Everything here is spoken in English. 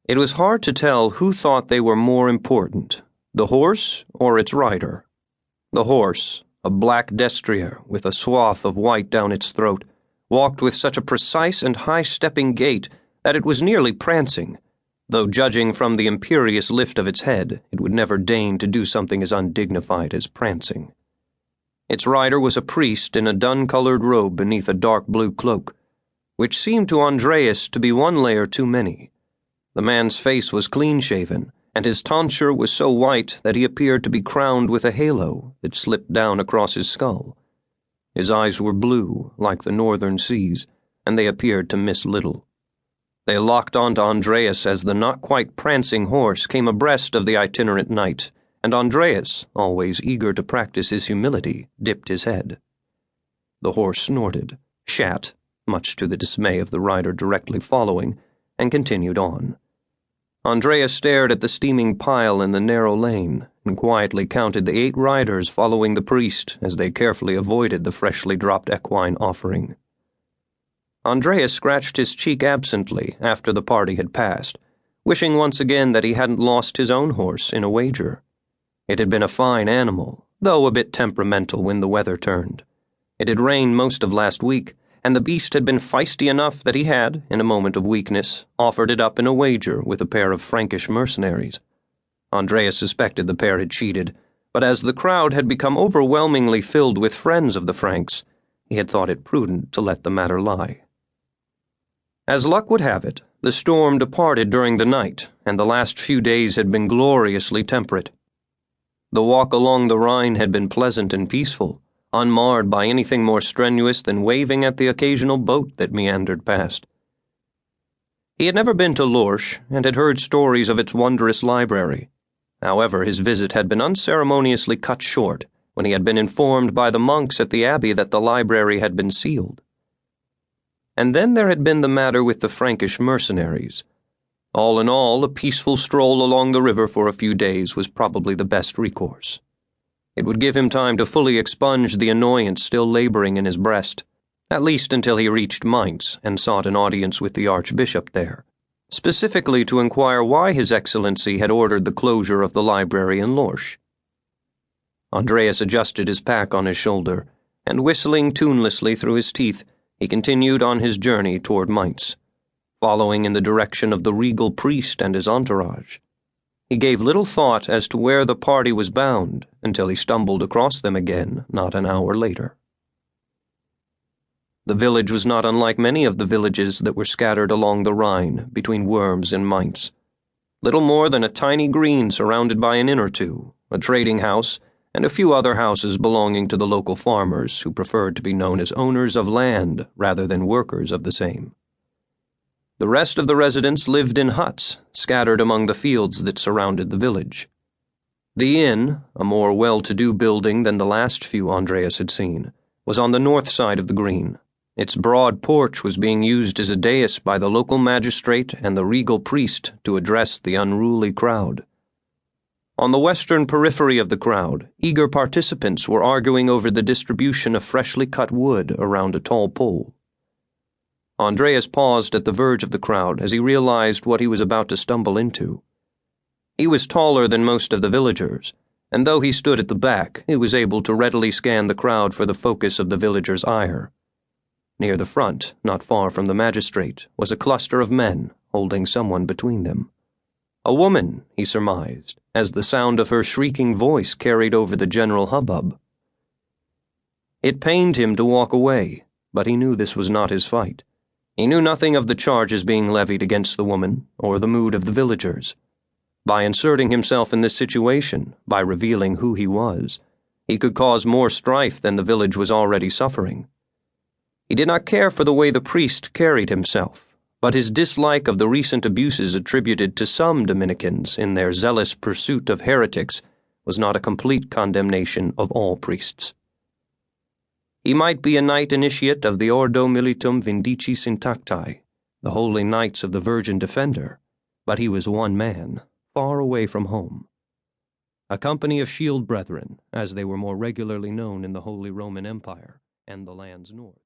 It was hard to tell who thought they were more important, the horse or its rider. The horse, a black destrier with a swath of white down its throat, walked with such a precise and high-stepping gait that it was nearly prancing, though judging from the imperious lift of its head, it would never deign to do something as undignified as prancing. Its rider was a priest in a dun-colored robe beneath a dark blue cloak, which seemed to Andreas to be one layer too many. The man's face was clean-shaven, and his tonsure was so white that he appeared to be crowned with a halo that slipped down across his skull. His eyes were blue, like the northern seas, and they appeared to miss little. They locked onto Andreas as the not-quite-prancing horse came abreast of the itinerant knight, and Andreas, always eager to practice his humility, dipped his head. The horse snorted, shat, much to the dismay of the rider directly following, and continued on. Andreas stared at the steaming pile in the narrow lane and quietly counted the 8 riders following the priest as they carefully avoided the freshly dropped equine offering. Andreas scratched his cheek absently after the party had passed, wishing once again that he hadn't lost his own horse in a wager. It had been a fine animal, though a bit temperamental when the weather turned. It had rained most of last week, and the beast had been feisty enough that he had, in a moment of weakness, offered it up in a wager with a pair of Frankish mercenaries. Andreas suspected the pair had cheated, but as the crowd had become overwhelmingly filled with friends of the Franks, he had thought it prudent to let the matter lie. As luck would have it, the storm departed during the night, and the last few days had been gloriously temperate. The walk along the Rhine had been pleasant and peaceful, unmarred by anything more strenuous than waving at the occasional boat that meandered past. He had never been to Lorsch and had heard stories of its wondrous library. However, his visit had been unceremoniously cut short when he had been informed by the monks at the abbey that the library had been sealed. And then there had been the matter with the Frankish mercenaries. All in all, a peaceful stroll along the river for a few days was probably the best recourse. It would give him time to fully expunge the annoyance still laboring in his breast, at least until he reached Mainz and sought an audience with the archbishop there, specifically to inquire why His Excellency had ordered the closure of the library in Lorsch. Andreas adjusted his pack on his shoulder, and whistling tunelessly through his teeth, he continued on his journey toward Mainz, following in the direction of the regal priest and his entourage. He gave little thought as to where the party was bound until he stumbled across them again not an hour later. The village was not unlike many of the villages that were scattered along the Rhine between Worms and Mainz. Little more than a tiny green surrounded by an inn or two, a trading house, and a few other houses belonging to the local farmers who preferred to be known as owners of land rather than workers of the same. The rest of the residents lived in huts, scattered among the fields that surrounded the village. The inn, a more well-to-do building than the last few Andreas had seen, was on the north side of the green. Its broad porch was being used as a dais by the local magistrate and the regal priest to address the unruly crowd. On the western periphery of the crowd, eager participants were arguing over the distribution of freshly cut wood around a tall pole. Andreas paused at the verge of the crowd as he realized what he was about to stumble into. He was taller than most of the villagers, and though he stood at the back, he was able to readily scan the crowd for the focus of the villagers' ire. Near the front, not far from the magistrate, was a cluster of men, holding someone between them. A woman, he surmised, as the sound of her shrieking voice carried over the general hubbub. It pained him to walk away, but he knew this was not his fight. He knew nothing of the charges being levied against the woman, or the mood of the villagers. By inserting himself in this situation, by revealing who he was, he could cause more strife than the village was already suffering. He did not care for the way the priest carried himself, but his dislike of the recent abuses attributed to some Dominicans in their zealous pursuit of heretics was not a complete condemnation of all priests. He might be a knight initiate of the Ordo Militum Vindicis Intactae, the Holy Knights of the Virgin Defender, but he was one man, far away from home. A company of shield brethren, as they were more regularly known in the Holy Roman Empire and the lands north.